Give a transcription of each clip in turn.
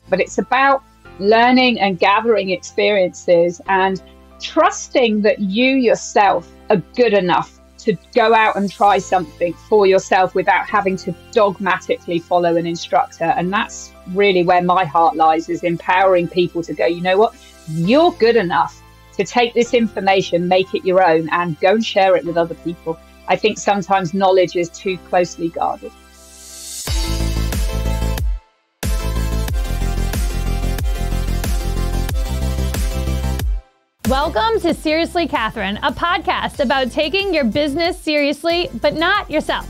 but it's about learning and gathering experiences and trusting that you yourself are good enough to go out and try something for yourself without having to dogmatically follow an instructor. And that's really where my heart lies, is empowering people to go, you know what, you're good enough to take this information, make it your own, and go and share it with other people. I think sometimes knowledge is too closely guarded. Welcome to Seriously Catherine, a podcast about taking your business seriously, but not yourself.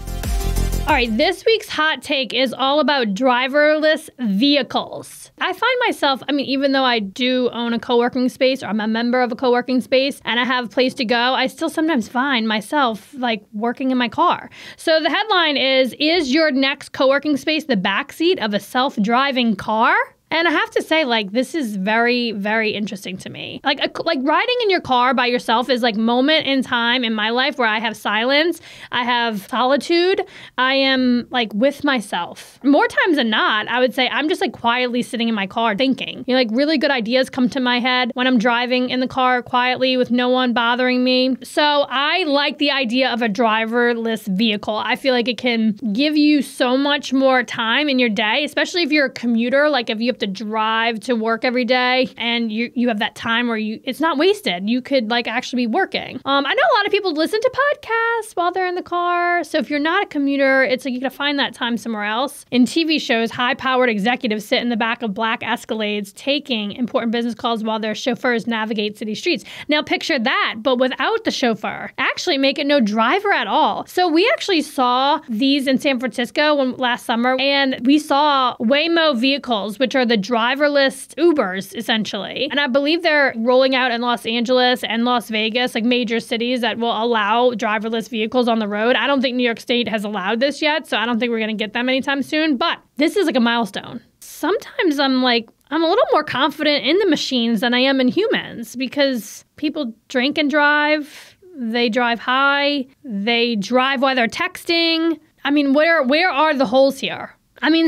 All right, this week's hot take is all about driverless vehicles. I find myself, even though I do own a co-working space, or I'm a member of a co-working space, and I have a place to go, I still sometimes find myself working in my car. So the headline is your next co-working space the backseat of a self-driving car? And I have to say, this is very, very interesting to me. Like riding in your car by yourself is moment in time in my life where I have silence, I have solitude, I am with myself. More times than not, I would say I'm just quietly sitting in my car thinking. Really good ideas come to my head when I'm driving in the car quietly with no one bothering me. So I like the idea of a driverless vehicle. I feel like it can give you so much more time in your day, especially if you're a commuter, if you have to drive to work every day and you have that time where it's not wasted. You could actually be working. I know a lot of people listen to podcasts while they're in the car. So if you're not a commuter, it's you gotta find that time somewhere else. In TV shows, high-powered executives sit in the back of black Escalades taking important business calls while their chauffeurs navigate city streets. Now picture that, but without the chauffeur. Actually make it no driver at all. So we actually saw these in San Francisco last summer, and we saw Waymo vehicles, which are the driverless Ubers, essentially. And I believe they're rolling out in Los Angeles and Las Vegas, major cities that will allow driverless vehicles on the road. I don't think New York State has allowed this yet, so I don't think we're going to get them anytime soon, but this is a milestone. Sometimes I'm a little more confident in the machines than I am in humans, because people drink and drive, they drive high, they drive while they're texting. Where are the holes here?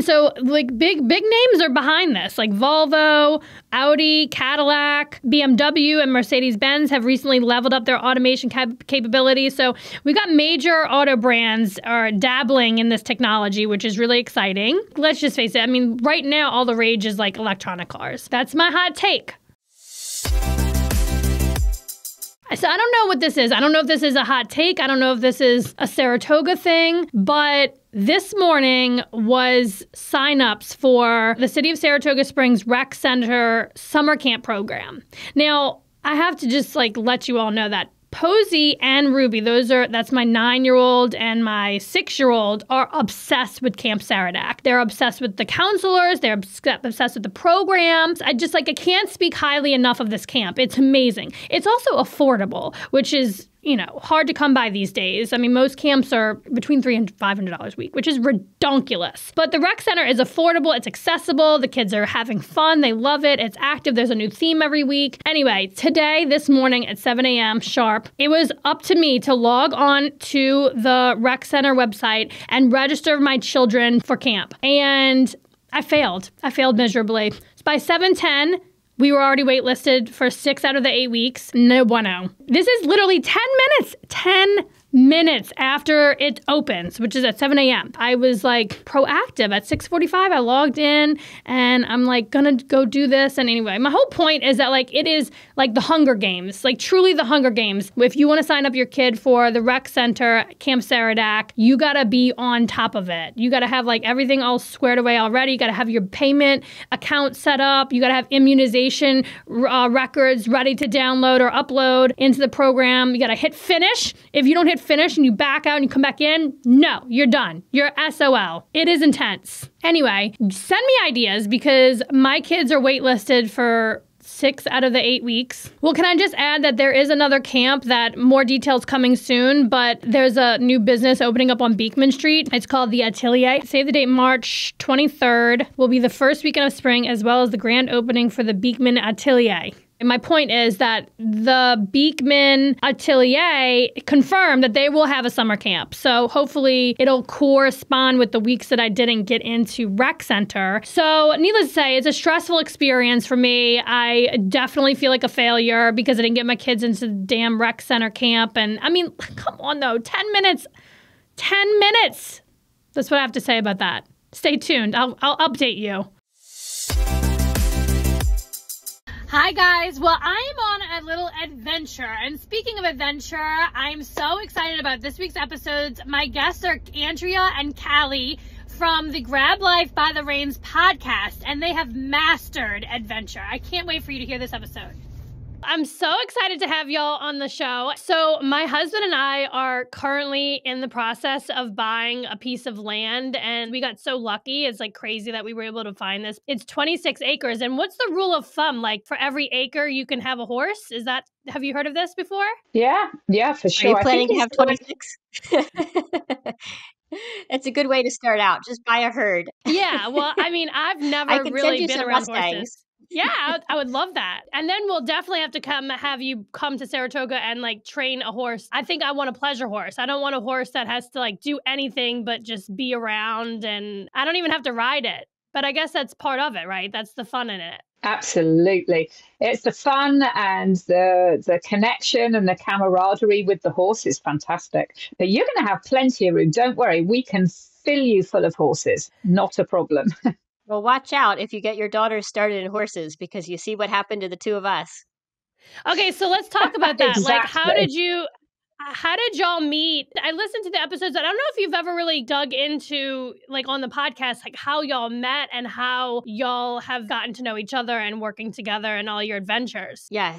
So big names are behind this, Volvo, Audi, Cadillac, BMW, and Mercedes-Benz have recently leveled up their automation capabilities. So we got major auto brands are dabbling in this technology, which is really exciting. Let's just face it. Right now, all the rage is electronic cars. That's my hot take. So I don't know what this is. I don't know if this is a hot take. I don't know if this is a Saratoga thing, but this morning was signups for the City of Saratoga Springs Rec Center summer camp program. Now, I have to just let you all know that Posey and Ruby, that's my 9-year-old and my 6-year-old, are obsessed with Camp Saratoga. They're obsessed with the counselors. They're obsessed with the programs. I can't speak highly enough of this camp. It's amazing. It's also affordable, which is hard to come by these days. Most camps are between $300 and $500 a week, which is redonkulous. But the rec center is affordable. It's accessible. The kids are having fun. They love it. It's active. There's a new theme every week. Anyway, this morning at 7 a.m. sharp, it was up to me to log on to the rec center website and register my children for camp. And I failed. I failed miserably. So by 7:10, we were already waitlisted for 6 out of the 8 weeks. No bueno. This is literally 10 minutes. 10 minutes after it opens, which is at 7 a.m. I was proactive. At 6:45, I logged in and I'm gonna go do this. And anyway, my whole point is that it is the Hunger Games, truly the Hunger Games. If you want to sign up your kid for the rec center, Camp Saratoga, you gotta be on top of it. You gotta have everything all squared away already. You gotta have your payment account set up. You gotta have immunization records ready to download or upload into the program. You gotta hit finish. If you don't hit finish and you back out and you come back in, no, you're done. You're SOL. It is intense. Anyway, send me ideas because my kids are waitlisted for 6 out of the 8 weeks. Well, can I just add that there is another camp that more details coming soon, but there's a new business opening up on Beekman Street. It's called the Atelier. Save the date, March 23rd will be the first weekend of spring, as well as the grand opening for the Beekman Atelier. And my point is that the Beekman Atelier confirmed that they will have a summer camp. So hopefully it'll correspond with the weeks that I didn't get into rec center. So needless to say, it's a stressful experience for me. I definitely feel like a failure because I didn't get my kids into the damn rec center camp. And I mean, come on though, 10 minutes. 10 minutes. That's what I have to say about that. Stay tuned. I'll update you. Hi guys, well I'm on a little adventure, and speaking of adventure, I'm so excited about this week's episodes. My guests are Andrea and Callie from the Grab Life by the Reins podcast, and they have mastered adventure. I can't wait for you to hear this episode. I'm so excited to have y'all on the show. So my husband and I are currently in the process of buying a piece of land, and we got so lucky. It's like crazy that we were able to find this. It's 26 acres. And what's the rule of thumb? Like for every acre, you can have a horse? Have you heard of this before? Yeah, for sure. Are you planning to have 26? That's a good way to start out. Just buy a herd. Yeah, well, I mean, I've never really been around horses. Yeah, I would love that. And then we'll definitely have to have you come to Saratoga and like train a horse. I think I want a pleasure horse. I don't want a horse that has to like do anything but just be around, and I don't even have to ride it. But I guess that's part of it, right? That's the fun in it. Absolutely. It's the fun and the connection and the camaraderie with the horse is fantastic. But you're going to have plenty of room. Don't worry. We can fill you full of horses. Not a problem. Well, watch out if you get your daughters started in horses, because you see what happened to the two of us. Okay, so let's talk about that. Exactly. Like, how did y'all meet? I listened to the episodes. I don't know if you've ever really dug into, like on the podcast, like how y'all met and how y'all have gotten to know each other and working together and all your adventures. Yeah.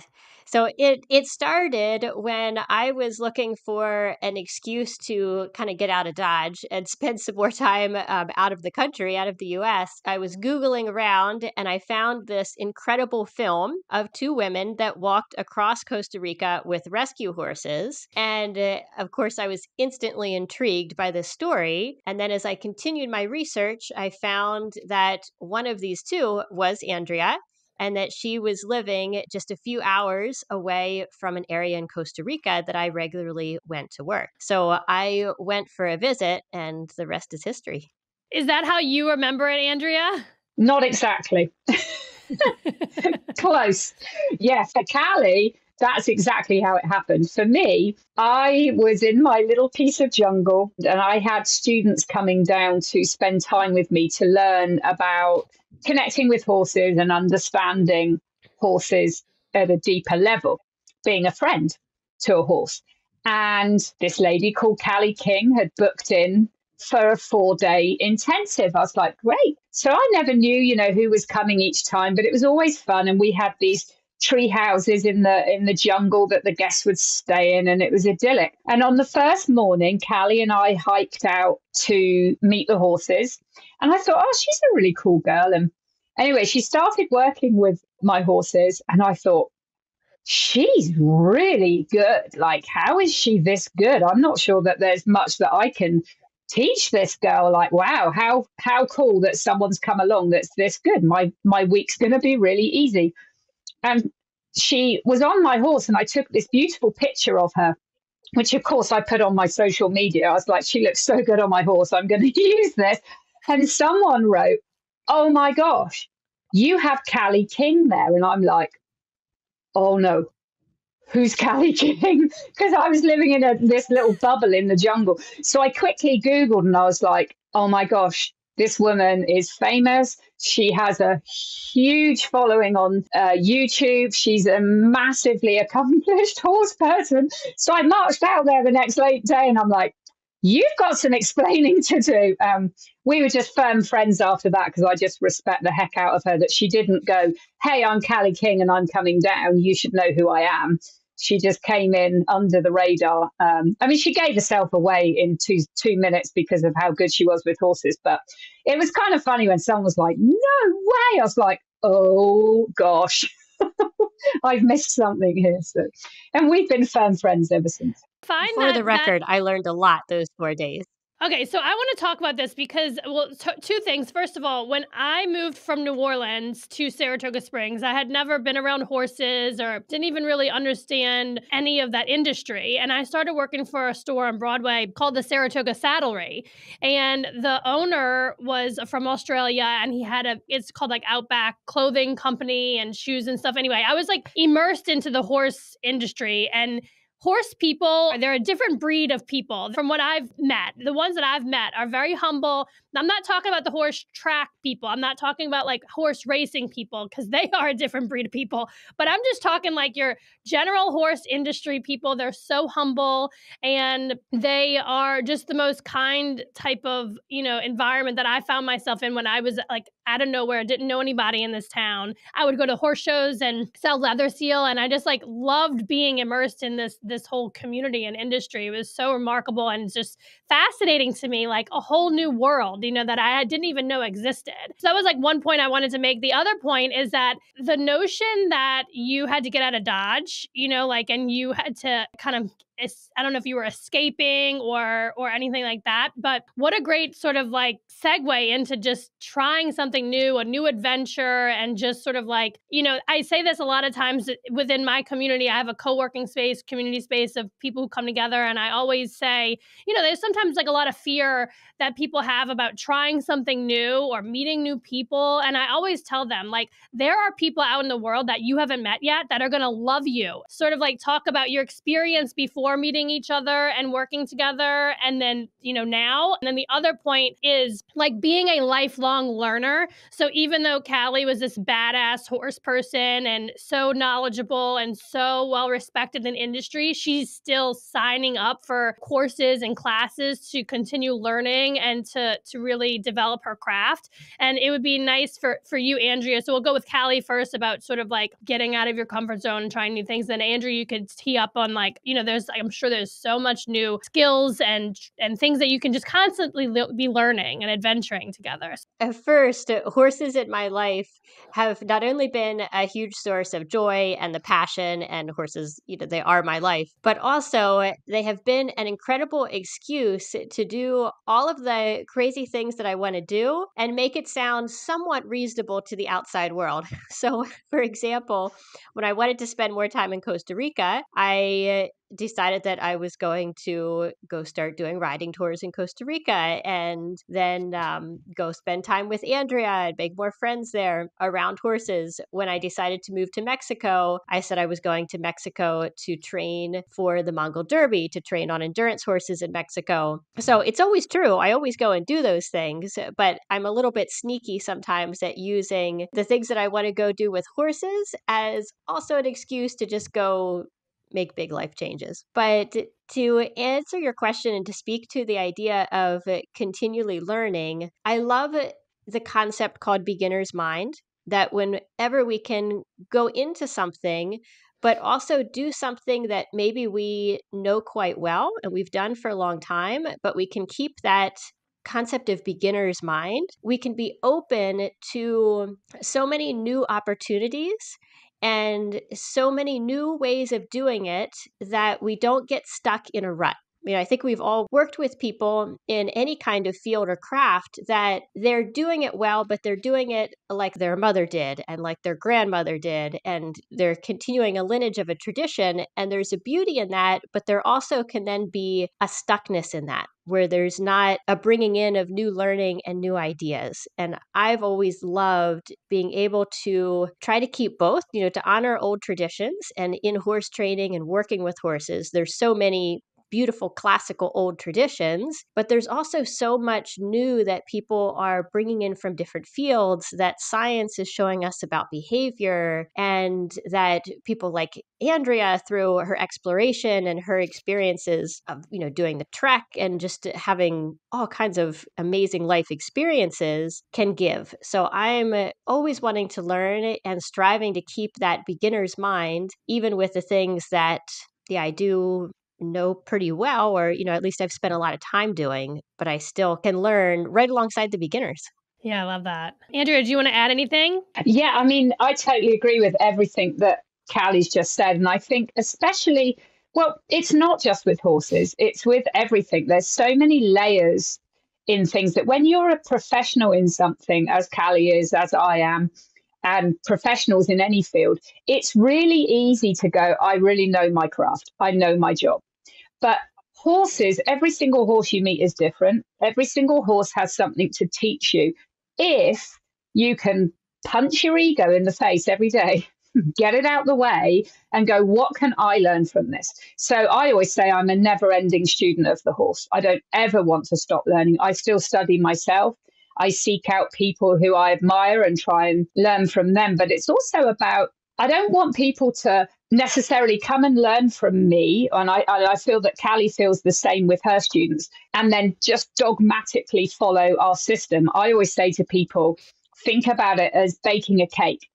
So it started when I was looking for an excuse to kind of get out of Dodge and spend some more time out of the country, out of the U.S. I was Googling around and I found this incredible film of two women that walked across Costa Rica with rescue horses. And of course, I was instantly intrigued by this story. And then as I continued my research, I found that one of these two was Andrea, and that she was living just a few hours away from an area in Costa Rica that I regularly went to work. So I went for a visit, and the rest is history. Is that how you remember it, Andrea? Not exactly. Close. Yeah, for Callie, that's exactly how it happened. For me, I was in my little piece of jungle, and I had students coming down to spend time with me to learn about connecting with horses and understanding horses at a deeper level, being a friend to a horse. And this lady called Callie King had booked in for a 4-day intensive. I was like, great. So I never knew, who was coming each time, but it was always fun. And we had these tree houses in the jungle that the guests would stay in, and it was idyllic. And on the first morning, Callie and I hiked out to meet the horses, and I thought, oh, she's a really cool girl. And anyway, she started working with my horses, and I thought, she's really good. Like, how is she this good? I'm not sure that there's much that I can teach this girl. Like, wow, how cool that someone's come along that's this good. My week's going to be really easy. And she was on my horse, and I took this beautiful picture of her, which of course I put on my social media. I was like, she looks so good on my horse, I'm going to use this. And someone wrote, oh my gosh, you have Callie King there. And I'm like, oh no, who's Callie King? Because I was living in this little bubble in the jungle. So I quickly Googled, and I was like, oh my gosh, this woman is famous. She has a huge following on YouTube. She's a massively accomplished horse person. So I marched out there the next late day, and I'm like, you've got some explaining to do. We were just firm friends after that, because I just respect the heck out of her that she didn't go, hey, I'm Callie King and I'm coming down. You should know who I am. She just came in under the radar. She gave herself away in two minutes because of how good she was with horses. But it was kind of funny when someone was like, no way. I was like, oh, gosh, I've missed something here. So, and we've been firm friends ever since. For the record, I learned a lot those 4 days. Okay, so I want to talk about this because, well, two things. First of all, when I moved from New Orleans to Saratoga Springs, I had never been around horses or didn't even really understand any of that industry. And I started working for a store on Broadway called the Saratoga Saddlery. And the owner was from Australia, and he had it's called like Outback Clothing Company and shoes and stuff. Anyway, I was like immersed into the horse industry, and horse people, they're a different breed of people from what I've met. The ones that I've met are very humble. I'm not talking about the horse track people. I'm not talking about like horse racing people, because they are a different breed of people. But I'm just talking like your general horse industry people. They're so humble, and they are just the most kind type of, environment that I found myself in when I was like out of nowhere, didn't know anybody in this town. I would go to horse shows and sell leather seal, and I just like loved being immersed in this whole community and industry. It was so remarkable and just fascinating to me, like a whole new world, that I didn't even know existed. So that was like one point I wanted to make. The other point is that the notion that you had to get out of Dodge, and you had to kind of, I don't know if you were escaping or anything like that, but what a great sort of like segue into just trying something new, a new adventure, and just sort of like, I say this a lot of times within my community. I have a co-working space, community space of people who come together, and I always say, there's sometimes like a lot of fear that people have about trying something new or meeting new people, and I always tell them, like, there are people out in the world that you haven't met yet that are going to love you. Sort of like talk about your experience before meeting each other and working together, and then, now. And then the other point is like being a lifelong learner. So even though Callie was this badass horse person and so knowledgeable and so well respected in industry, she's still signing up for courses and classes to continue learning and to really develop her craft. And it would be nice for you, Andrea. So we'll go with Callie first about sort of like getting out of your comfort zone and trying new things. Then Andrea, you could tee up on like, I'm sure there's so much new skills and things that you can just constantly be learning and adventuring together. At first, horses in my life have not only been a huge source of joy and the passion, and horses, they are my life, but also they have been an incredible excuse to do all of the crazy things that I want to do and make it sound somewhat reasonable to the outside world. So, for example, when I wanted to spend more time in Costa Rica, I decided that I was going to go start doing riding tours in Costa Rica, and then go spend time with Andrea and make more friends there around horses. When I decided to move to Mexico, I said I was going to Mexico to train for the Mongol Derby, to train on endurance horses in Mexico. So it's always true. I always go and do those things, but I'm a little bit sneaky sometimes at using the things that I want to go do with horses as also an excuse to just go make big life changes. But to answer your question and to speak to the idea of continually learning, I love the concept called beginner's mind, that whenever we can go into something, but also do something that maybe we know quite well and we've done for a long time, but we can keep that concept of beginner's mind, we can be open to so many new opportunities and so many new ways of doing it that we don't get stuck in a rut. I think we've all worked with people in any kind of field or craft that they're doing it well, but they're doing it like their mother did and like their grandmother did, and they're continuing a lineage of a tradition. And there's a beauty in that, but there also can then be a stuckness in that, where there's not a bringing in of new learning and new ideas. And I've always loved being able to try to keep both, to honor old traditions. And in horse training and working with horses, there's so many beautiful classical old traditions, but there's also so much new that people are bringing in from different fields that science is showing us about behavior, and that people like Andrea, through her exploration and her experiences of, doing the trek and just having all kinds of amazing life experiences, can give. So I'm always wanting to learn and striving to keep that beginner's mind, even with the things that I do know pretty well, or, at least I've spent a lot of time doing, but I still can learn right alongside the beginners. Yeah, I love that. Andrea, do you want to add anything? Yeah, I totally agree with everything that Callie's just said. And I think especially Well, it's not just with horses, it's with everything. There's so many layers in things that when you're a professional in something, as Callie is, as I am, and professionals in any field, it's really easy to go, I really know my craft, I know my job. But horses, every single horse you meet is different. Every single horse has something to teach you. If you can punch your ego in the face every day, get it out the way and go, what can I learn from this? So I always say I'm a never ending student of the horse. I don't ever want to stop learning. I still study myself. I seek out people who I admire and try and learn from them. But it's also about, I don't want people to necessarily come and learn from me. And I feel that Callie feels the same with her students and then just dogmatically follow our system. I always say to people, think about it as baking a cake.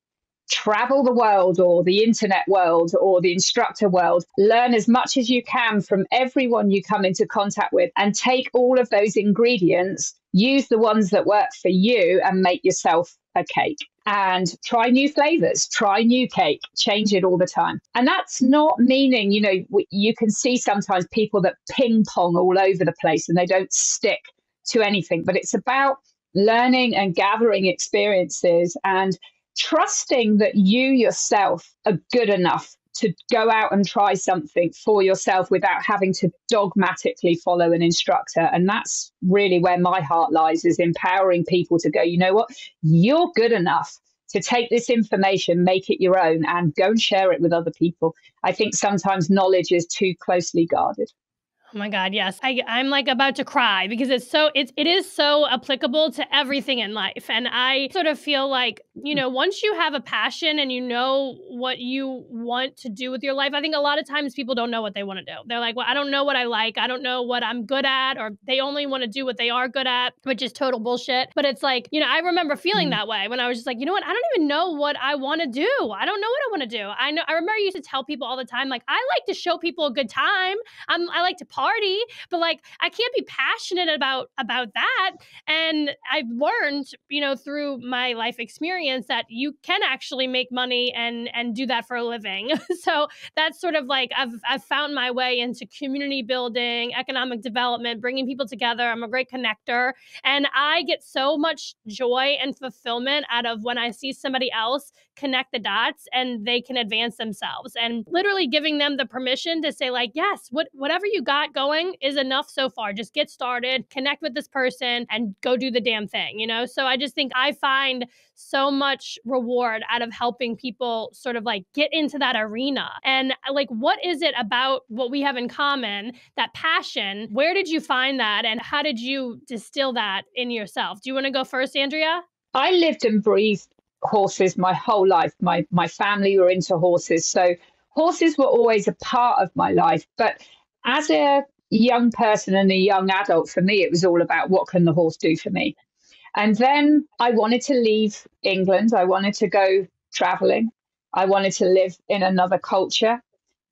Travel the world or the internet world or the instructor world, learn as much as you can from everyone you come into contact with and take all of those ingredients, use the ones that work for you and make yourself a cake. And try new flavors, try new cake, change it all the time. And that's not meaning, you can see sometimes people that ping pong all over the place and they don't stick to anything, but it's about learning and gathering experiences and trusting that you yourself are good enough to go out and try something for yourself without having to dogmatically follow an instructor. And that's really where my heart lies, is empowering people to go, you know what, you're good enough to take this information, make it your own and go and share it with other people. I think sometimes knowledge is too closely guarded. Oh my God, yes. I'm like about to cry because it is so applicable to everything in life. And I sort of feel like, once you have a passion and you know what you want to do with your life, I think a lot of times people don't know what they want to do. They're like, well, I don't know what I like. I don't know what I'm good at, or they only want to do what they are good at, which is total bullshit. But it's like, I remember feeling that way when I was just like, you know what? I don't even know what I want to do. I don't know what I want to do. I remember I used to tell people all the time, like, I like to show people a good time. I like to party, but like I can't be passionate about that. And I've learned, through my life experience that you can actually make money and do that for a living. So that's sort of like I've found my way into community building, economic development, bringing people together. I'm a great connector, and I get so much joy and fulfillment out of when I see somebody else connect the dots and they can advance themselves, and literally giving them the permission to say like, yes, whatever you got going is enough so far. Just get started, connect with this person and go do the damn thing, So I just think I find so much reward out of helping people sort of like get into that arena. And like, what is it about what we have in common, that passion? Where did you find that? And how did you distill that in yourself? Do you want to go first, Andrea? I lived and breathed horses my whole life. My family were into horses. So horses were always a part of my life. But as a young person and a young adult, for me, it was all about what can the horse do for me? And then I wanted to leave England. I wanted to go traveling. I wanted to live in another culture.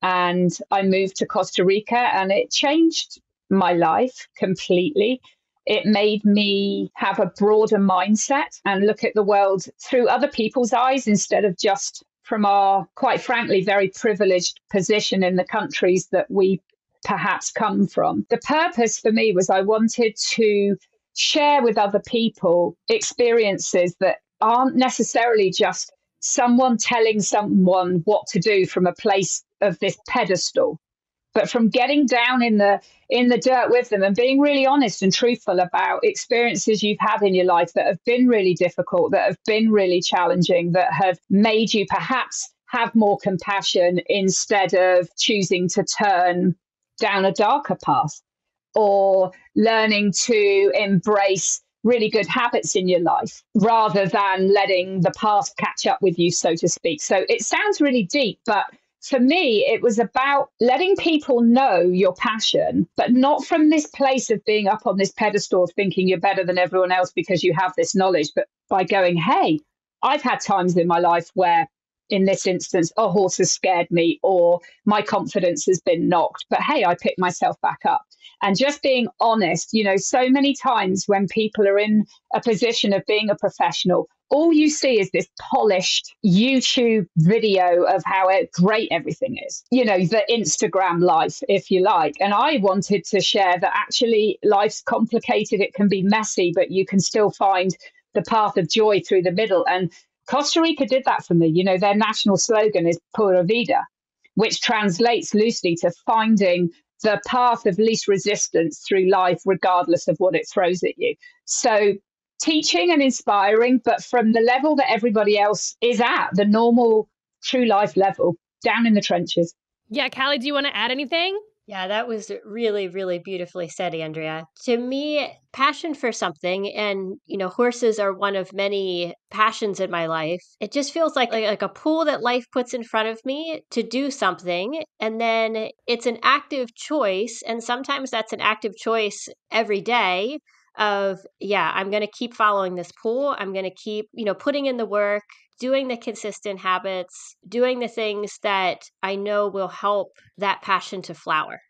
And I moved to Costa Rica, and it changed my life completely. It made me have a broader mindset and look at the world through other people's eyes instead of just from our, quite frankly, very privileged position in the countries that we perhaps come from. The purpose for me was I wanted to share with other people experiences that aren't necessarily just someone telling someone what to do from a place of this pedestal, but from getting down in the dirt with them and being really honest and truthful about experiences you've had in your life that have been really difficult, that have been really challenging, that have made you perhaps have more compassion instead of choosing to turn down a darker path, or learning to embrace really good habits in your life rather than letting the past catch up with you, so to speak. So it sounds really deep, but for me, it was about letting people know your passion, but not from this place of being up on this pedestal of thinking you're better than everyone else because you have this knowledge, but by going, hey, I've had times in my life where in this instance, a horse has scared me or my confidence has been knocked, but hey, I picked myself back up. And just being honest, so many times when people are in a position of being a professional, all you see is this polished YouTube video of how great everything is, the Instagram life, if you like. And I wanted to share that actually life's complicated. It can be messy, but you can still find the path of joy through the middle. And Costa Rica did that for me. Their national slogan is Pura Vida, which translates loosely to finding the path of least resistance through life, regardless of what it throws at you. So teaching and inspiring, but from the level that everybody else is at, the normal true life level, down in the trenches. Yeah, Callie, do you want to add anything? Yeah, that was really, really beautifully said, Andrea. To me, passion for something, and horses are one of many passions in my life. It just feels like a pool that life puts in front of me to do something, and then it's an active choice, and sometimes that's an active choice every day of, I'm going to keep following this pool. I'm going to keep, putting in the work, doing the consistent habits, doing the things that I know will help that passion to flower.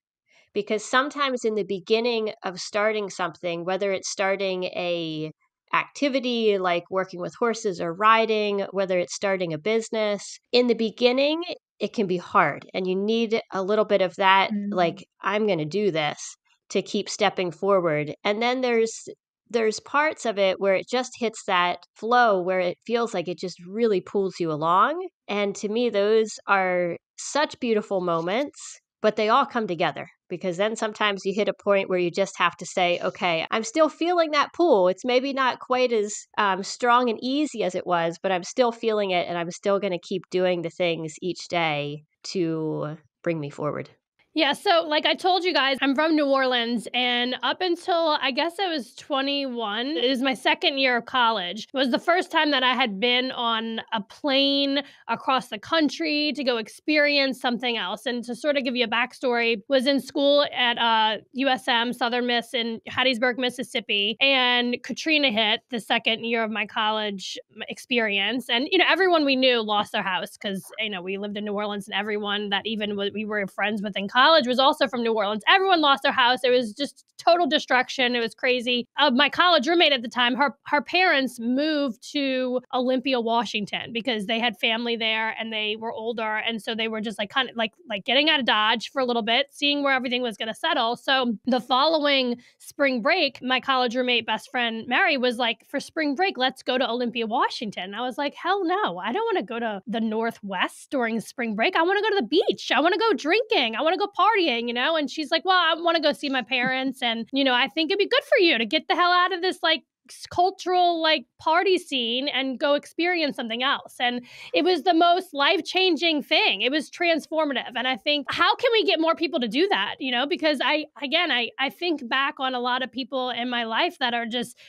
Because sometimes in the beginning of starting something, whether it's starting a activity like working with horses or riding, whether it's starting a business, in the beginning, it can be hard. And you need a little bit of that, like, I'm going to do this, to keep stepping forward. And then there's parts of it where it just hits that flow where it feels like it just really pulls you along. And to me, those are such beautiful moments, but they all come together, because then sometimes you hit a point where you just have to say, okay, I'm still feeling that pull. It's maybe not quite as strong and easy as it was, but I'm still feeling it, and I'm still going to keep doing the things each day to bring me forward. Yeah, so like I told you guys, I'm from New Orleans, and up until I guess I was 21, it was my second year of college. It was the first time that I had been on a plane across the country to go experience something else. And to sort of give you a backstory, was in school at USM, Southern Miss in Hattiesburg, Mississippi, and Katrina hit the second year of my college experience. And, everyone we knew lost their house because, we lived in New Orleans, and everyone that even we were friends with in college was also from New Orleans. Everyone lost their house. It was just total destruction. It was crazy. My college roommate at the time, her parents moved to Olympia, Washington, because they had family there and they were older. And so they were just kind of getting out of Dodge for a little bit, seeing where everything was going to settle. So the following spring break, my college roommate, best friend, Mary, was like, for spring break, let's go to Olympia, Washington. And I was like, hell no, I don't want to go to the Northwest during spring break. I want to go to the beach. I want to go drinking. I want to go partying, And she's like, well, I want to go see my parents. And, I think it'd be good for you to get the hell out of this cultural party scene and go experience something else. And it was the most life-changing thing. It was transformative. And I think, how can we get more people to do that? Because I think back on a lot of people in my life that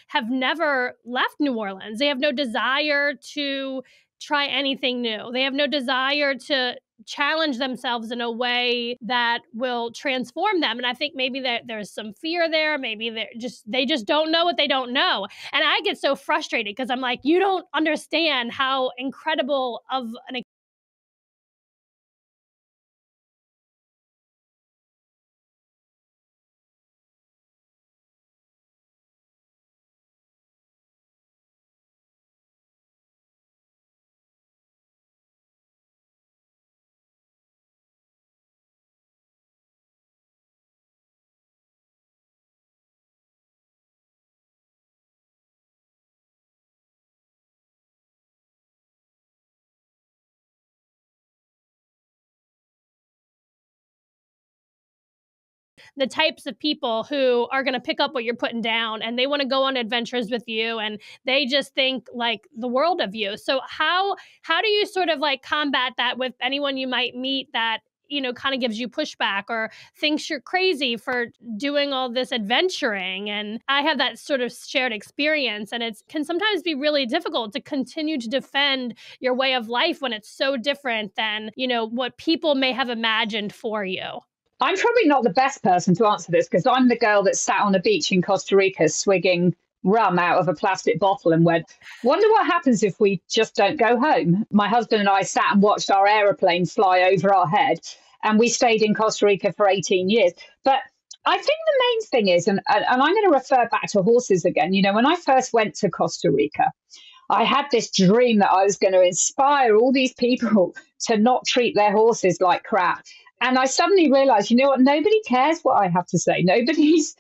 have never left New Orleans. They have no desire to try anything new. They have no desire to challenge themselves in a way that will transform them. And I think maybe there's some fear there. Maybe they just don't know what they don't know. And I get so frustrated because I'm like, you don't understand how incredible of an the types of people who are going to pick up what you're putting down, and they want to go on adventures with you, and they just think the world of you. So how do you sort of combat that with anyone you might meet that kind of gives you pushback or thinks you're crazy for doing all this adventuring? And I have that sort of shared experience, and it can sometimes be really difficult to continue to defend your way of life when it's so different than, what people may have imagined for you. I'm probably not the best person to answer this because I'm the girl that sat on a beach in Costa Rica swigging rum out of a plastic bottle and went, wonder what happens if we just don't go home. My husband and I sat and watched our aeroplane fly over our head, and we stayed in Costa Rica for 18 years. But I think the main thing is, and I'm going to refer back to horses again. You know, when I first went to Costa Rica, I had this dream that I was going to inspire all these people to not treat their horses like crap. And I suddenly realized, you know what, nobody cares what I have to say. Nobody's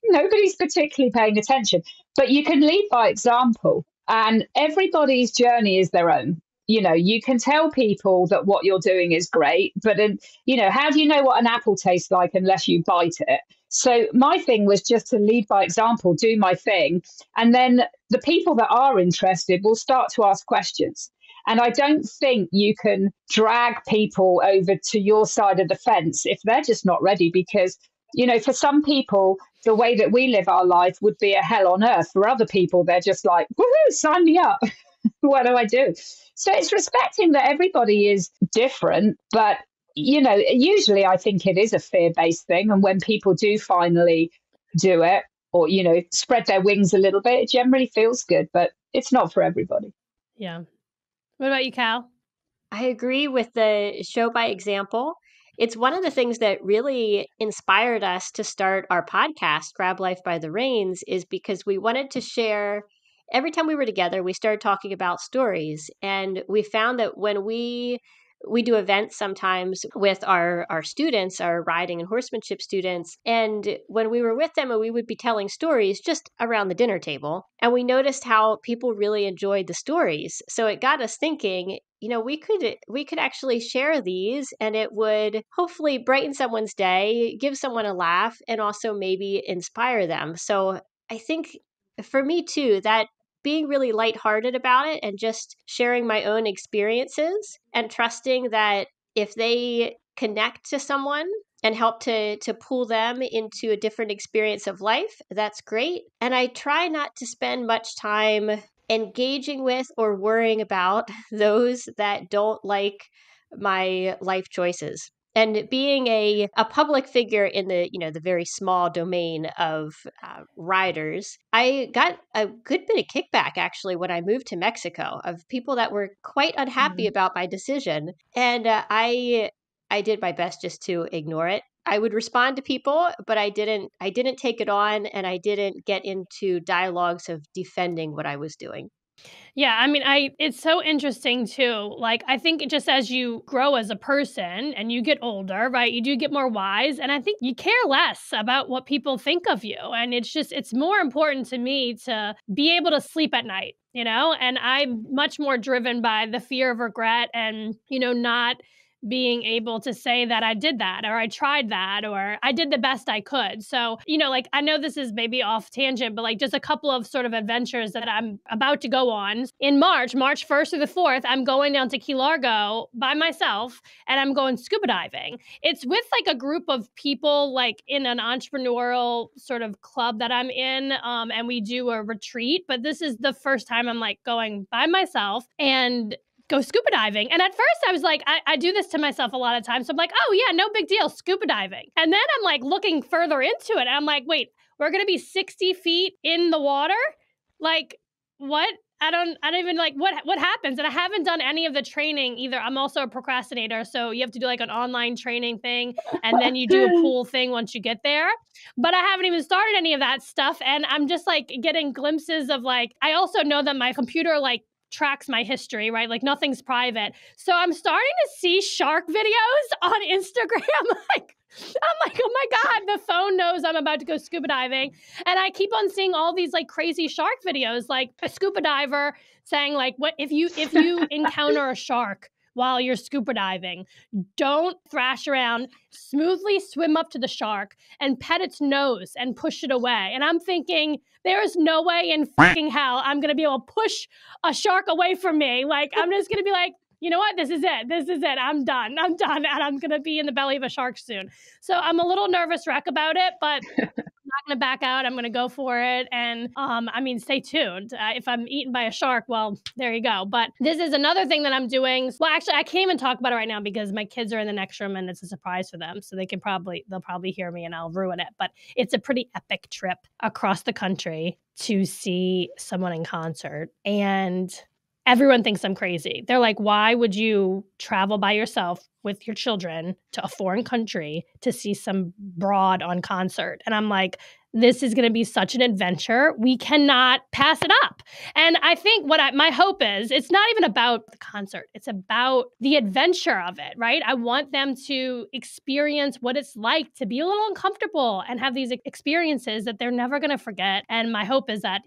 particularly paying attention. But you can lead by example, and everybody's journey is their own. You know, you can tell people that what you're doing is great, but you know, how do you know what an apple tastes like unless you bite it? So my thing was just to lead by example, do my thing. And then the people that are interested will start to ask questions. And I don't think you can drag people over to your side of the fence if they're just not ready, because, you know, for some people, the way that we live our life would be a hell on earth. For other people, they're just like, woohoo, sign me up. What do I do? So it's respecting that everybody is different, but you know, usually I think it is a fear-based thing. And when people do finally do it, or, you know, spread their wings a little bit, it generally feels good, but it's not for everybody. Yeah. What about you, Cal? I agree with the show by example. It's one of the things that really inspired us to start our podcast, Grab Life by the Reins, is because we wanted to share. Every time we were together, we started talking about stories. And we found that when we do events sometimes with our students, our riding and horsemanship students. And when we were with them, we would be telling stories just around the dinner table. And we noticed how people really enjoyed the stories. So it got us thinking, you know, we could actually share these, and it would hopefully brighten someone's day, give someone a laugh, and also maybe inspire them. So I think for me too, that being really lighthearted about it and just sharing my own experiences and trusting that if they connect to someone and help to pull them into a different experience of life, that's great. And I try not to spend much time engaging with or worrying about those that don't like my life choices. And being a public figure in the, you know, the very small domain of riders, I got a good bit of kickback actually when I moved to Mexico of people that were quite unhappy about my decision. And I did my best just to ignore it. I would respond to people, but I didn't take it on, and I didn't get into dialogues of defending what I was doing. Yeah, I mean, it's so interesting too. Like, I think just as you grow as a person and you get older, right, you do get more wise. And I think you care less about what people think of you. And it's more important to me to be able to sleep at night, you know, and I'm much more driven by the fear of regret and, you know, not being able to say that I did that, or I tried that, or I did the best I could. So, you know, like, I know this is maybe off tangent, but like just a couple of sort of adventures that I'm about to go on. In March 1st through the 4th, I'm going down to Key Largo by myself, and I'm going scuba diving. It's with like a group of people, like in an entrepreneurial sort of club that I'm in, and we do a retreat. But this is the first time I'm like going by myself and go scuba diving. And at first I was like, I do this to myself a lot of times. So I'm like, oh yeah, no big deal, scuba diving. And then I'm like looking further into it. And I'm like, wait, we're going to be 60 feet in the water? Like, what? I don't even like what happens. And I haven't done any of the training either. I'm also a procrastinator. So you have to do like an online training thing, and then you do a pool thing once you get there. But I haven't even started any of that stuff. And I'm just like getting glimpses of like, I also know that my computer like tracks my history, right? Like nothing's private. So I'm starting to see shark videos on Instagram. I'm like, oh my God, the phone knows I'm about to go scuba diving. And I keep on seeing all these like crazy shark videos, like a scuba diver saying like, what if you encounter a shark while you're scuba diving, don't thrash around, smoothly swim up to the shark and pet its nose and push it away. And I'm thinking, there is no way in fucking hell I'm going to be able to push a shark away from me. Like, I'm just going to be like, you know what? This is it. I'm done. And I'm going to be in the belly of a shark soon. So I'm a little nervous wreck about it, but I'm not going to back out. I'm going to go for it. And I mean, stay tuned. If I'm eaten by a shark, well, there you go. But this is another thing that I'm doing. Well, actually, I can't even talk about it right now because my kids are in the next room and it's a surprise for them. So they'll probably hear me and I'll ruin it. But it's a pretty epic trip across the country to see someone in concert. And everyone thinks I'm crazy. They're like, why would you travel by yourself with your children to a foreign country to see some broad on concert? And I'm like, this is going to be such an adventure. We cannot pass it up. And I think my hope is, it's not even about the concert. It's about the adventure of it, right? I want them to experience what it's like to be a little uncomfortable and have these experiences that they're never going to forget. And my hope is that,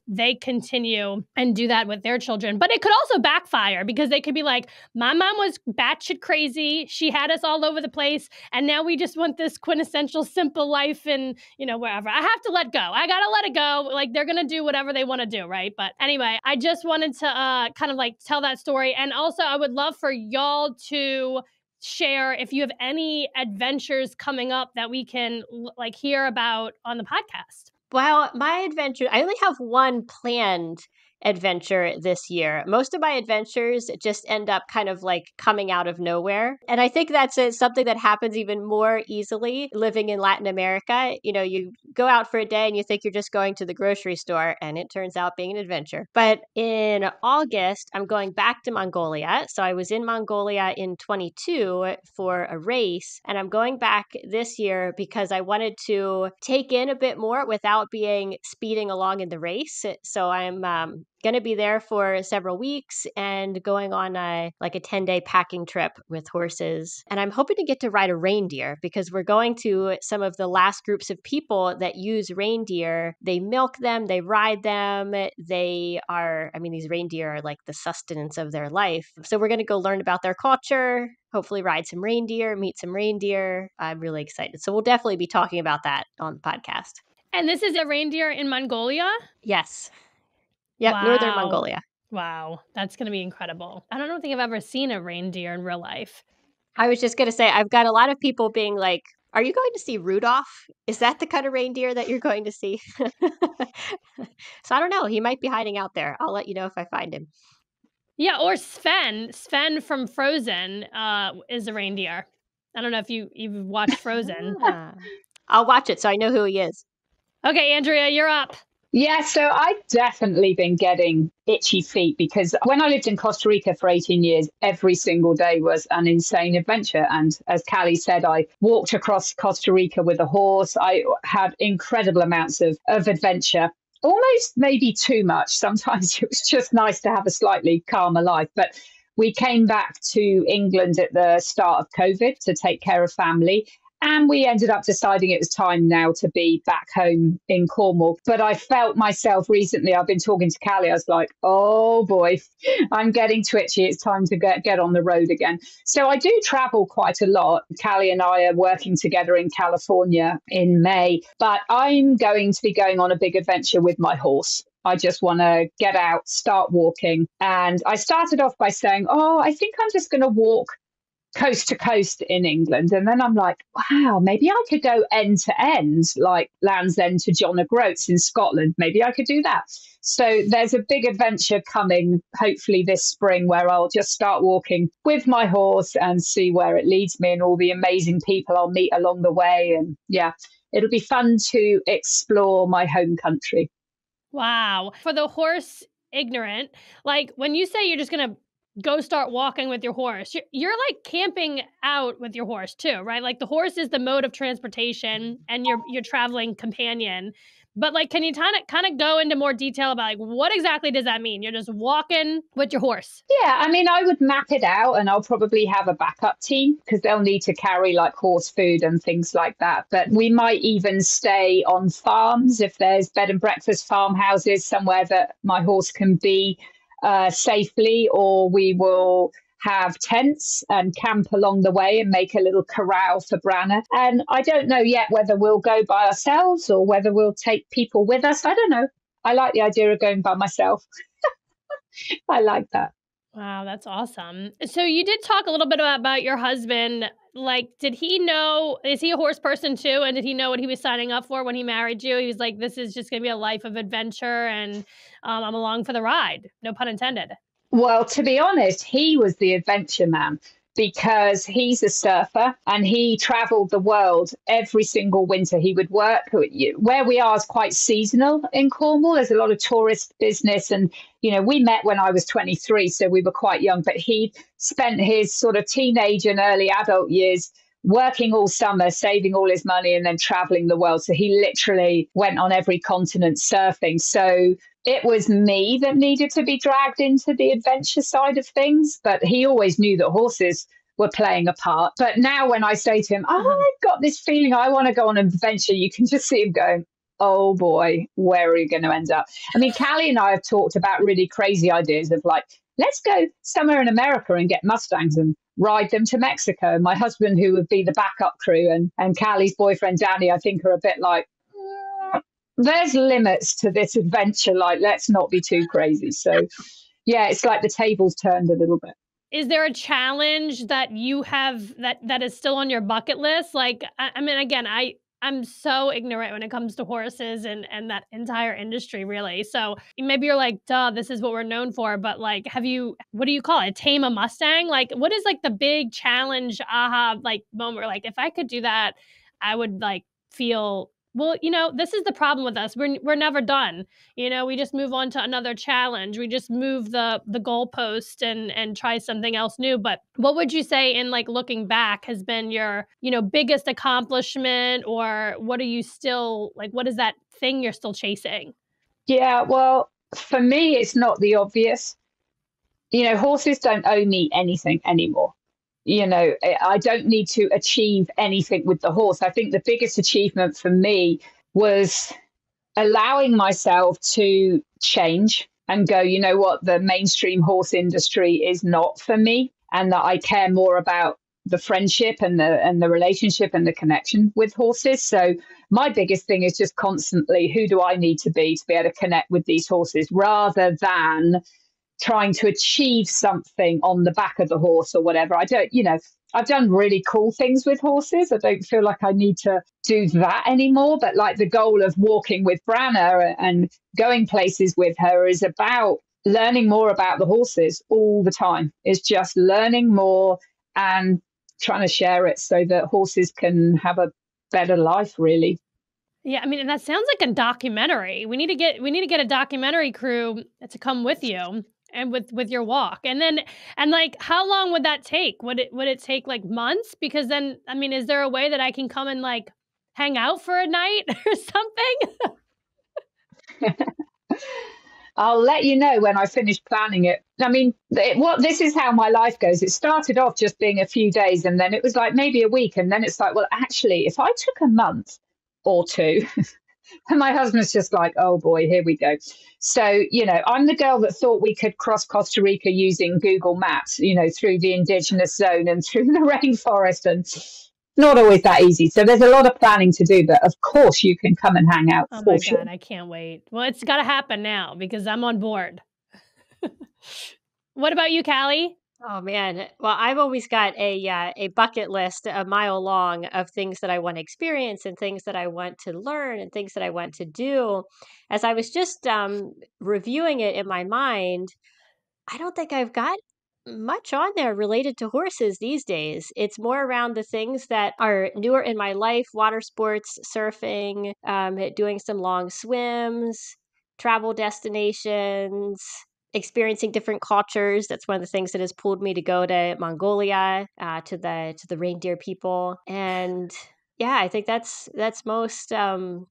they continue and do that with their children. But it could also backfire because they could be like, my mom was batshit crazy. She had us all over the place. And now we just want this quintessential simple life in, wherever. I have to let go. I got to let it go. Like, they're going to do whatever they want to do, right? But anyway, I just wanted to kind of like tell that story. And also, I would love for y'all to share if you have any adventures coming up that we can like hear about on the podcast. Well, my adventure, I only have one planned adventure this year. Most of my adventures just end up kind of like coming out of nowhere. And I think that's something that happens even more easily living in Latin America. You go out for a day and you think you're just going to the grocery store and it turns out being an adventure. But in August, I'm going back to Mongolia. So I was in Mongolia in 22 for a race, and I'm going back this year because I wanted to take in a bit more without being speeding along in the race. So I'm going to be there for several weeks and going on a 10-day packing trip with horses. And I'm hoping to get to ride a reindeer because we're going to some of the last groups of people that use reindeer. They milk them, they ride them. These reindeer are like the sustenance of their life. So we're going to go learn about their culture, hopefully ride some reindeer, meet some reindeer. I'm really excited. So we'll definitely be talking about that on the podcast. And this is a reindeer in Mongolia? Yes. Yep, wow. Northern Mongolia. Wow, that's going to be incredible. I don't think I've ever seen a reindeer in real life. I was just going to say, I've got a lot of people being like, are you going to see Rudolph? Is that the kind of reindeer that you're going to see? So I don't know. He might be hiding out there. I'll let you know if I find him. Yeah, or Sven. Sven from Frozen is a reindeer. I don't know if you've watched Frozen. I'll watch it so I know who he is. Okay, Andrea, you're up. Yeah, so I've definitely been getting itchy feet because when I lived in Costa Rica for 18 years, every single day was an insane adventure. And as Callie said, I walked across Costa Rica with a horse. I had incredible amounts of adventure, almost maybe too much. Sometimes it was just nice to have a slightly calmer life. But we came back to England at the start of COVID to take care of family. And we ended up deciding it was time now to be back home in Cornwall. But I felt myself recently, I've been talking to Callie, I was like, oh boy, I'm getting twitchy. It's time to get on the road again. So I do travel quite a lot. Callie and I are working together in California in May, but I'm going to be going on a big adventure with my horse. I just want to get out, start walking. And I started off by saying, I think I'm just going to walk coast to coast in England. And then I'm like, wow, maybe I could go end to end, like Land's End to John O'Groats in Scotland. Maybe I could do that. So there's a big adventure coming, hopefully this spring, where I'll just start walking with my horse and see where it leads me and all the amazing people I'll meet along the way. And yeah, it'll be fun to explore my home country. Wow. For the horse ignorant, like when you say you're just going to go start walking with your horse, you're like camping out with your horse too, right? Like the horse is the mode of transportation and your traveling companion. But like, can you kind of go into more detail about like what exactly does that mean? You're just walking with your horse. Yeah, I mean, I would map it out and I'll probably have a backup team because they'll need to carry like horse food and things like that. But we might even stay on farms if there's bed and breakfast farmhouses somewhere that my horse can be safely, or we will have tents and camp along the way and make a little corral for Branna. And I don't know yet whether we'll go by ourselves or whether we'll take people with us. I don't know. I like the idea of going by myself. I like that. Wow, that's awesome. So you did talk a little bit about your husband. Like, did he know, is he a horse person too? And did he know what he was signing up for when he married you? He was like, this is just going to be a life of adventure and I'm along for the ride. No pun intended. Well, to be honest, he was the adventure man because he's a surfer and he traveled the world every single winter. He would work where we are is quite seasonal in Cornwall. There's a lot of tourist business. And, we met when I was 23, so we were quite young, but he spent his sort of teenage and early adult years working all summer, saving all his money and then traveling the world. So he literally went on every continent surfing. So it was me that needed to be dragged into the adventure side of things, but he always knew that horses were playing a part. But now when I say to him, I've got this feeling I want to go on an adventure, you can just see him going, oh boy, where are you going to end up? I mean, Callie and I have talked about really crazy ideas of like, let's go somewhere in America and get Mustangs and ride them to Mexico. And my husband, who would be the backup crew, and Callie's boyfriend, Danny, I think are a bit like, there's limits to this adventure. Like, let's not be too crazy. So, yeah, it's like the tables turned a little bit. Is there a challenge that you have that is still on your bucket list? Like, I mean, again, I'm so ignorant when it comes to horses and that entire industry, really. So maybe you're like, duh, this is what we're known for. But like, what do you call it? Tame a Mustang? Like, what is like the big challenge, like moment where like, if I could do that, I would like feel, well, this is the problem with us. We're never done. We just move on to another challenge. We just move the goalpost and try something else new. But what would you say in like looking back has been your, biggest accomplishment, or what are you still like, what is that thing you're still chasing? Yeah, well, for me, it's not the obvious. Horses don't owe me anything anymore. I don't need to achieve anything with the horse. I think the biggest achievement for me was allowing myself to change and go, you know what, the mainstream horse industry is not for me, and that I care more about the friendship and the relationship and the connection with horses. So my biggest thing is just constantly, who do I need to be able to connect with these horses, rather than trying to achieve something on the back of the horse or whatever. I've done really cool things with horses. I don't feel like I need to do that anymore. But like the goal of walking with Branna and going places with her is about learning more about the horses all the time. It's just learning more and trying to share it so that horses can have a better life, really. Yeah, I mean, and that sounds like a documentary. We need to get a documentary crew to come with you and with your walk. And like, how long would that take? Would it take like months? Because then, I mean, is there a way that I can come and like hang out for a night or something? I'll let you know when I finish planning it. I mean, this is how my life goes. It started off just being a few days, and then it was like maybe a week. And then it's like, well, actually, if I took a month or two, and my husband's just like, oh boy, here we go. So, I'm the girl that thought we could cross Costa Rica using Google Maps, through the indigenous zone and through the rainforest, and not always that easy. So there's a lot of planning to do, but of course you can come and hang out. Oh my God, I can't wait. Well, it's got to happen now because I'm on board. What about you, Callie? Oh man. Well, I've always got a bucket list a mile long of things that I want to experience and things that I want to learn and things that I want to do. As I was just reviewing it in my mind, I don't think I've got much on there related to horses these days. It's more around the things that are newer in my life: water sports, surfing, doing some long swims, travel destinations, experiencing different cultures. That's one of the things that has pulled me to go to Mongolia, to the reindeer people. And yeah, I think that's most I want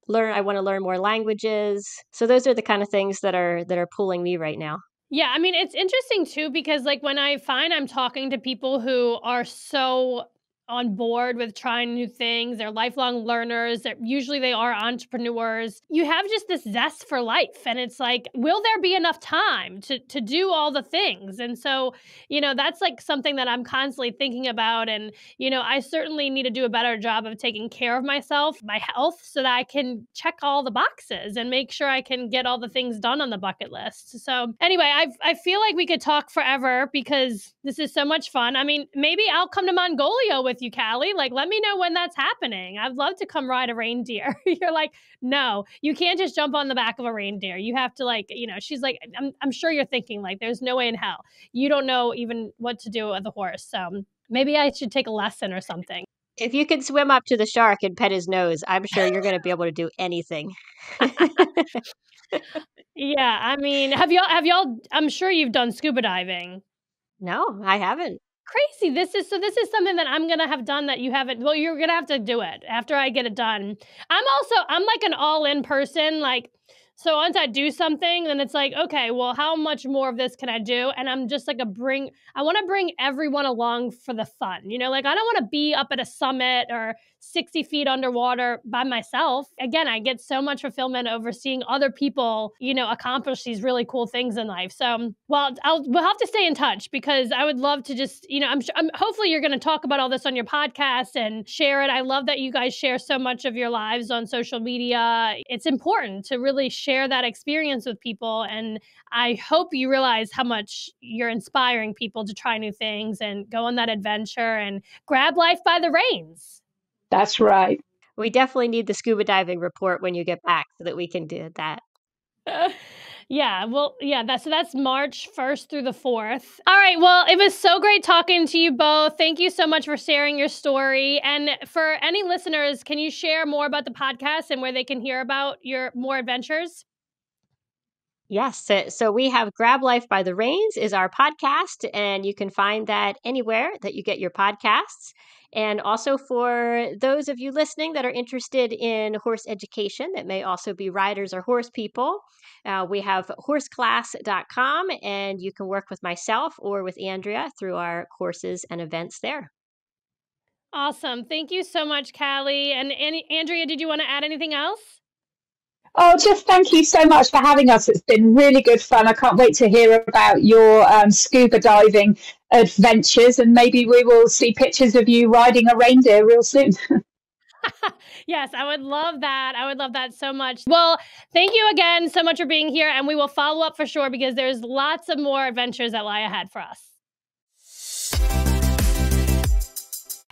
to learn more languages. So those are the kind of things that are pulling me right now. Yeah, I mean, it's interesting too, because like when I find I'm talking to people who are so on board with trying new things. They're lifelong learners. Usually they are entrepreneurs. You have just this zest for life. And it's like, will there be enough time to do all the things? And so, that's like something that I'm constantly thinking about. And, I certainly need to do a better job of taking care of myself, my health, so that I can check all the boxes and make sure I can get all the things done on the bucket list. So anyway, I feel like we could talk forever because this is so much fun. I mean, maybe I'll come to Mongolia with you, Callie. Like, let me know when that's happening. I'd love to come ride a reindeer. You're like, no, you can't just jump on the back of a reindeer. You have to she's like, I'm sure you're thinking like, there's no way in hell. You don't know even what to do with a horse. So maybe I should take a lesson or something. If you can swim up to the shark and pet his nose, I'm sure you're going to be able to do anything. Yeah. I mean, have y'all, I'm sure you've done scuba diving. No, I haven't. Crazy. This is something that I'm going to have done that you haven't. Well, you're going to have to do it after I get it done. I'm like an all-in person. Like, so once I do something, then it's like, okay, well, how much more of this can I do? And I'm just like I want to bring everyone along for the fun. Like I don't want to be up at a summit or 60 feet underwater by myself. Again, I get so much fulfillment over seeing other people, accomplish these really cool things in life. So, we'll have to stay in touch because I would love to just, hopefully you're going to talk about all this on your podcast and share it. I love that you guys share so much of your lives on social media. It's important to really share that experience with people. And I hope you realize how much you're inspiring people to try new things and go on that adventure and grab life by the reins. That's right. We definitely need the scuba diving report when you get back so that we can do that. Yeah, well, yeah, that's March 1st through the 4th. All right, well, it was so great talking to you both. Thank you so much for sharing your story. And for any listeners, can you share more about the podcast and where they can hear about your more adventures? Yes. So we have Grab Life by the Reins is our podcast, and you can find that anywhere that you get your podcasts. And also for those of you listening that are interested in horse education, that may also be riders or horse people, we have horseclass.com, and you can work with myself or with Andrea through our courses and events there. Awesome. Thank you so much, Callie. And Andrea, did you want to add anything else? Oh, just thank you so much for having us. It's been really good fun. I can't wait to hear about your scuba diving adventures, and maybe we will see pictures of you riding a reindeer real soon. Yes, I would love that. I would love that so much. Well, thank you again so much for being here, and we will follow up for sure because there's lots of more adventures that lie ahead for us.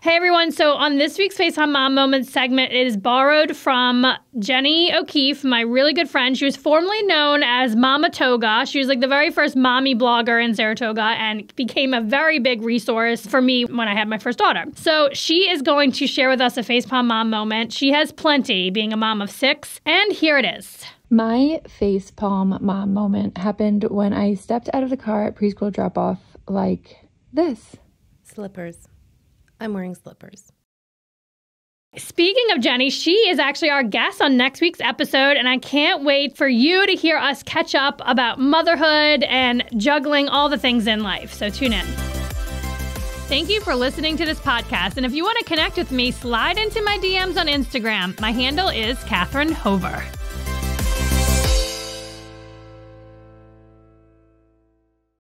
Hey everyone, so on this week's FaceTime Mom Moments segment, it is borrowed from Jenny O'Keefe, my really good friend. She was formerly known as SARATOGA. She was like the very first mommy blogger in Saratoga and became a very big resource for me when I had my first daughter. So she is going to share with us a FaceTime Mom moment. She has plenty, being a mom of 6, and here it is. My facepalm mom moment happened when I stepped out of the car at preschool drop-off like this. Slippers. I'm wearing slippers. Speaking of Jenny, she is actually our guest on next week's episode, and I can't wait for you to hear us catch up about motherhood and juggling all the things in life. So tune in. Thank you for listening to this podcast, and if you want to connect with me, slide into my DMs on Instagram. My handle is Catherine Hover.